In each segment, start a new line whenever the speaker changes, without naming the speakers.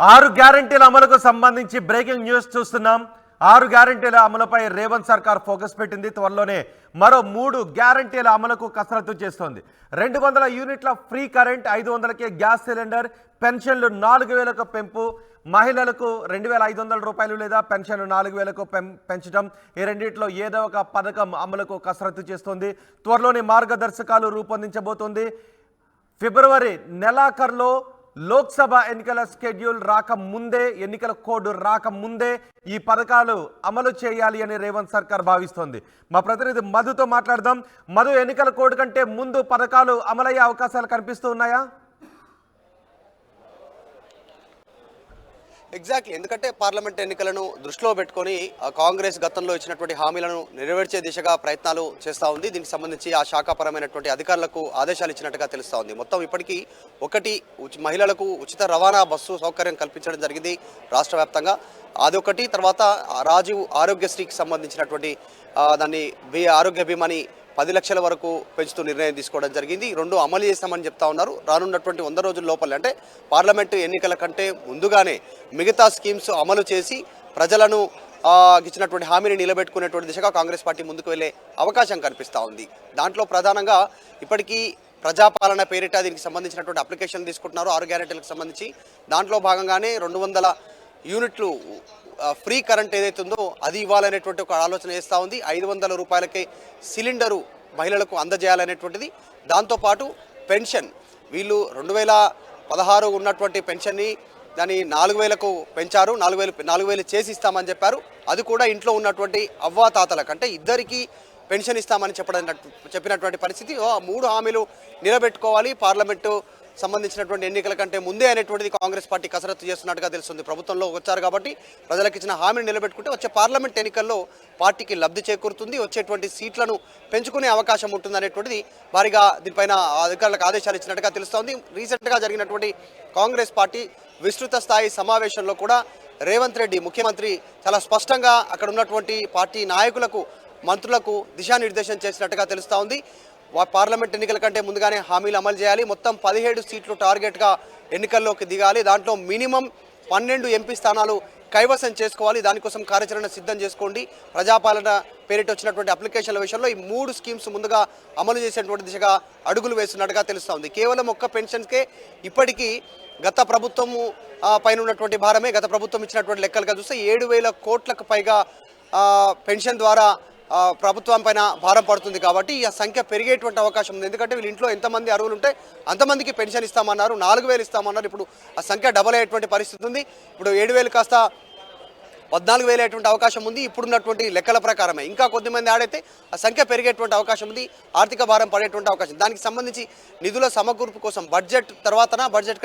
ఆరు గ్యారెంటీల అమలుకు సంబంధించి బ్రేకింగ్ న్యూస్ చూస్తున్నాం. ఆరు గ్యారెంటీల అమలుపై రేవంత్ సర్కార్ ఫోకస్ పెట్టింది. త్వరలోనే మరో 3 గ్యారెంటీల అమలుకు కసరత్తు చేస్తోంది. 200 యూనిట్ల ఫ్రీ కరెంట్, 500కే గ్యాస్ సిలిండర్, పెన్షన్లు 4000కు పెంపు, మహిళలకు 2500 రూపాయలు లేదా పెన్షన్ 4000కు పెంచడం, ఈ రెండింటిలో ఏదో ఒక పథకం అమలుకు కసరత్తు చేస్తోంది. త్వరలోనే మార్గదర్శకాలు రూపొందించబోతోంది. ఫిబ్రవరి నెలాఖరులో లోక్సభ ఎన్నికల షెడ్యూల్ రాకముందే, ఎన్నికల కోడ్ రాకముందే ఈ పథకాలు అమలు చేయాలి అని రేవంత్ సర్కార్ భావిస్తోంది. మా ప్రతినిధి మధుతో మాట్లాడదాం. మధు, ఎన్నికల కోడ్ కంటే ముందు పథకాలు అమలయ్యే అవకాశాలు కనిపిస్తూ ఉన్నాయా?
ఎగ్జాక్ట్లీ, ఎందుకంటే పార్లమెంట్ ఎన్నికలను దృష్టిలో పెట్టుకొని కాంగ్రెస్ గతంలో ఇచ్చినటువంటి హామీలను నెరవేర్చే దిశగా ప్రయత్నాలు చేస్తూ ఉంది. దీనికి సంబంధించి ఆ శాఖాపరమైనటువంటి అధికారులకు ఆదేశాలు ఇచ్చినట్టుగా తెలుస్తూ ఉంది. మొత్తం ఇప్పటికీ మహిళలకు ఉచిత రవాణా బస్సు సౌకర్యం కల్పించడం జరిగింది రాష్ట్ర వ్యాప్తంగా. అదొకటి. తర్వాత రాజీవ్ ఆరోగ్యశ్రీకి సంబంధించినటువంటి దాన్ని ఆరోగ్య బీమాని 10 లక్షల వరకు పెంచుతూ నిర్ణయం తీసుకోవడం జరిగింది. 2 అమలు చేస్తామని చెప్తా ఉన్నారు. రానున్నటువంటి 100 రోజుల లోపల, అంటే పార్లమెంటు ఎన్నికల కంటే ముందుగానే మిగతా స్కీమ్స్ అమలు చేసి ప్రజలను ఇచ్చినటువంటి హామీని నిలబెట్టుకునేటువంటి దిశగా కాంగ్రెస్ పార్టీ ముందుకు వెళ్లే అవకాశం కనిపిస్తూ ఉంది. దాంట్లో ప్రధానంగా ఇప్పటికీ ప్రజాపాలన పేరిట దీనికి సంబంధించినటువంటి అప్లికేషన్ తీసుకుంటున్నారు 6 గ్యారెంటీలకు సంబంధించి. దాంట్లో భాగంగానే 200 యూనిట్లు ఫ్రీ కరెంట్ ఏదైతే ఉందో అది ఇవ్వాలనేటువంటి ఒక ఆలోచన చేస్తూ ఉంది. 500 రూపాయలకే సిలిండరు మహిళలకు అందజేయాలనేటువంటిది. దాంతోపాటు పెన్షన్, వీళ్ళు 2016 ఉన్నటువంటి పెన్షన్ని దాన్ని 4000కు పెంచారు. 4000 చేసి ఇస్తామని చెప్పారు. అది కూడా ఇంట్లో ఉన్నటువంటి అవ్వాతాతలకు, అంటే ఇద్దరికి పెన్షన్ ఇస్తామని చెప్పినటువంటి పరిస్థితి. 3 హామీలు నిలబెట్టుకోవాలి పార్లమెంటు సంబంధించినటువంటి ఎన్నికల కంటే ముందే అనేటువంటిది కాంగ్రెస్ పార్టీ కసరత్తు చేస్తున్నట్టుగా తెలుస్తుంది. ప్రభుత్వంలో వచ్చారు కాబట్టి ప్రజలకు ఇచ్చిన హామీని నిలబెట్టుకుంటే వచ్చే పార్లమెంట్ ఎన్నికల్లో పార్టీకి లబ్ధి చేకూరుతుంది, వచ్చేటువంటి సీట్లను పెంచుకునే అవకాశం ఉంటుంది అనేటువంటిది భారీగా దీనిపైన అధికారులకు ఆదేశాలు ఇచ్చినట్టుగా తెలుస్తోంది. రీసెంట్గా జరిగినటువంటి కాంగ్రెస్ పార్టీ విస్తృత స్థాయి సమావేశంలో కూడా రేవంత్ రెడ్డి ముఖ్యమంత్రి చాలా స్పష్టంగా అక్కడ ఉన్నటువంటి పార్టీ నాయకులకు, మంత్రులకు దిశానిర్దేశం చేసినట్టుగా తెలుస్తూ ఉంది. పార్లమెంట్ ఎన్నికల కంటే ముందుగానే హామీలు అమలు చేయాలి. మొత్తం 17 సీట్లు టార్గెట్గా ఎన్నికల్లోకి దిగాలి. దాంట్లో మినిమం 12 ఎంపీ స్థానాలు కైవసం చేసుకోవాలి. దానికోసం కార్యాచరణ సిద్ధం చేసుకోండి. ప్రజాపాలన పేరిట వచ్చినటువంటి అప్లికేషన్ల విషయంలో ఈ 3 స్కీమ్స్ ముందుగా అమలు చేసేటువంటి దిశగా అడుగులు వేస్తున్నట్టుగా తెలుస్తూ ఉంది. కేవలం ఒక్క పెన్షన్స్కే ఇప్పటికీ గత ప్రభుత్వము పైన ఉన్నటువంటి భారమే, గత ప్రభుత్వం ఇచ్చినటువంటి లెక్కలుగా చూస్తే 7000 కోట్లకు పైగా పెన్షన్ ద్వారా ప్రభుత్వం పైన భారం పడుతుంది. కాబట్టి ఈ సంఖ్య పెరిగేటువంటి అవకాశం ఉంది. ఎందుకంటే వీళ్ళ ఇంట్లో ఎంతమంది అర్హులు ఉంటే అంతమందికి పెన్షన్ ఇస్తామన్నారు, 4000 ఇస్తామన్నారు. ఇప్పుడు ఆ సంఖ్య డబల్ అయ్యేటువంటి పరిస్థితి ఉంది. ఇప్పుడు 7000 కాస్త 14,000 అయ్యేటువంటి అవకాశం ఉంది ఇప్పుడున్నటువంటి లెక్కల ప్రకారమే. ఇంకా కొద్దిమంది ఆడైతే ఆ సంఖ్య పెరిగేటువంటి అవకాశం ఉంది, ఆర్థిక భారం పడేటువంటి అవకాశం. దానికి సంబంధించి నిధుల సమకూర్పు కోసం బడ్జెట్ తర్వాతనా, బడ్జెట్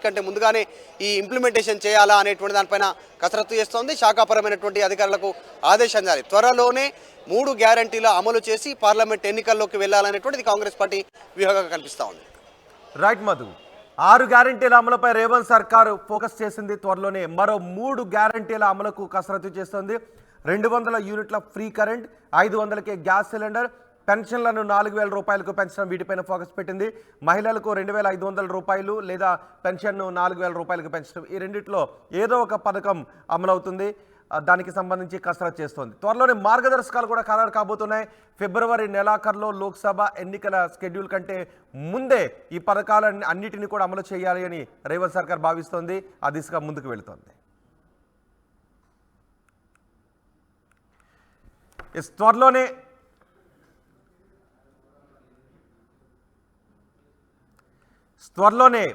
కంటే ముందుగానే ఈ ఇంప్లిమెంటేషన్ చేయాలా అనేటువంటి దానిపైన కసరత్తు చేస్తోంది. శాఖాపరమైనటువంటి అధికారులకు ఆదేశం జారీ. త్వరలోనే 3 గ్యారెంటీల అమలు చేసి పార్లమెంట్ ఎన్నికల్లోకి వెళ్లాలనేటువంటిది కాంగ్రెస్ పార్టీ వ్యూహంగా కనిపిస్తూ ఉంది.
రైట్ మధు, 6 గ్యారెంటీల అమలుపై రేవంత్ సర్కారు ఫోకస్ చేసింది. త్వరలోనే మరో 3 గ్యారెంటీల అమలుకు కసరత్తు చేస్తోంది. 200 యూనిట్ల ఫ్రీ కరెంట్, 500కే గ్యాస్ సిలిండర్, పెన్షన్లను 4000 రూపాయలకు పెంచడం, వీటిపైన ఫోకస్ పెట్టింది. మహిళలకు 2500 రూపాయలు లేదా పెన్షన్ను 4000 రూపాయలకు పెంచడం, ఈ రెండిట్లో ఏదో ఒక పథకం అమలవుతుంది. దానికి సంబంధించి కసరత్తు చేస్తోంది. త్వరలోనే మార్గదర్శకాలు కూడా ఖరారు కాబోతున్నాయి. ఫిబ్రవరి నెలాఖరులో లోక్సభ ఎన్నికల షెడ్యూల్ కంటే ముందే ఈ పథకాలన్నీ అన్నిటినీ కూడా అమలు చేయాలి అని రేవంత్ సర్కార్ భావిస్తోంది. ఆ దిశగా ముందుకు వెళుతోంది. త్వరలోనే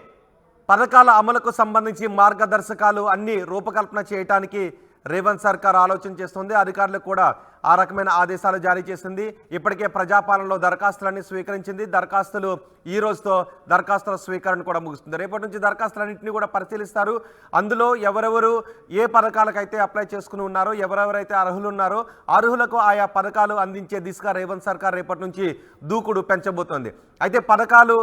పథకాల అమలుకు సంబంధించి మార్గదర్శకాలు అన్ని రూపకల్పన చేయడానికి రేవంత్ సర్కార్ ఆలోచన చేస్తుంది. అధికారులకు కూడా ఆ రకమైన ఆదేశాలు జారీ చేసింది. ఇప్పటికే ప్రజాపాలనలో దరఖాస్తులన్నీ స్వీకరించింది. దరఖాస్తులు ఈ రోజుతో దరఖాస్తుల స్వీకరణ కూడా ముగుస్తుంది. రేపటి నుంచి దరఖాస్తులన్నింటినీ కూడా పరిశీలిస్తారు. అందులో ఎవరెవరు ఏ పథకాలకైతే అప్లై చేసుకుని ఉన్నారో, ఎవరెవరైతే అర్హులు ఉన్నారో అర్హులకు ఆయా పథకాలు అందించే దిశగా రేవంత్ సర్కార్ రేపటి నుంచి దూకుడు పెంచబోతోంది. అయితే పథకాలు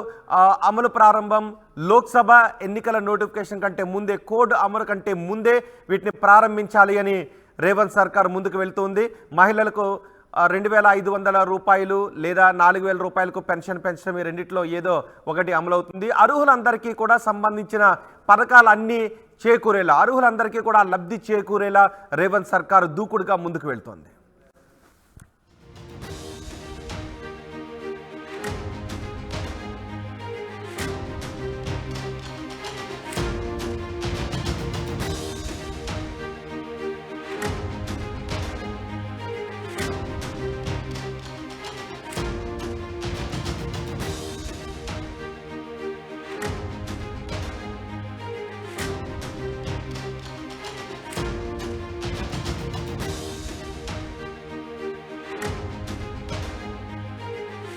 అమలు ప్రారంభం లోక్సభ ఎన్నికల నోటిఫికేషన్ కంటే ముందే, కోడ్ అమలు కంటే ముందే వీటిని ప్రారంభించాలి అని రేవంత్ సర్కార్ ముందుకు వెళ్తుంది. మహిళలకు 2500 రూపాయలు లేదా 4000 రూపాయలకు పెన్షన్ పెంచడం, ఈ రెండిట్లో ఏదో ఒకటి అమలవుతుంది. అర్హులందరికీ కూడా సంబంధించిన పథకాలన్నీ చేకూరేలా, అర్హులందరికీ కూడా లబ్ధి చేకూరేలా రేవంత్ సర్కారు దూకుడుగా ముందుకు వెళ్తోంది.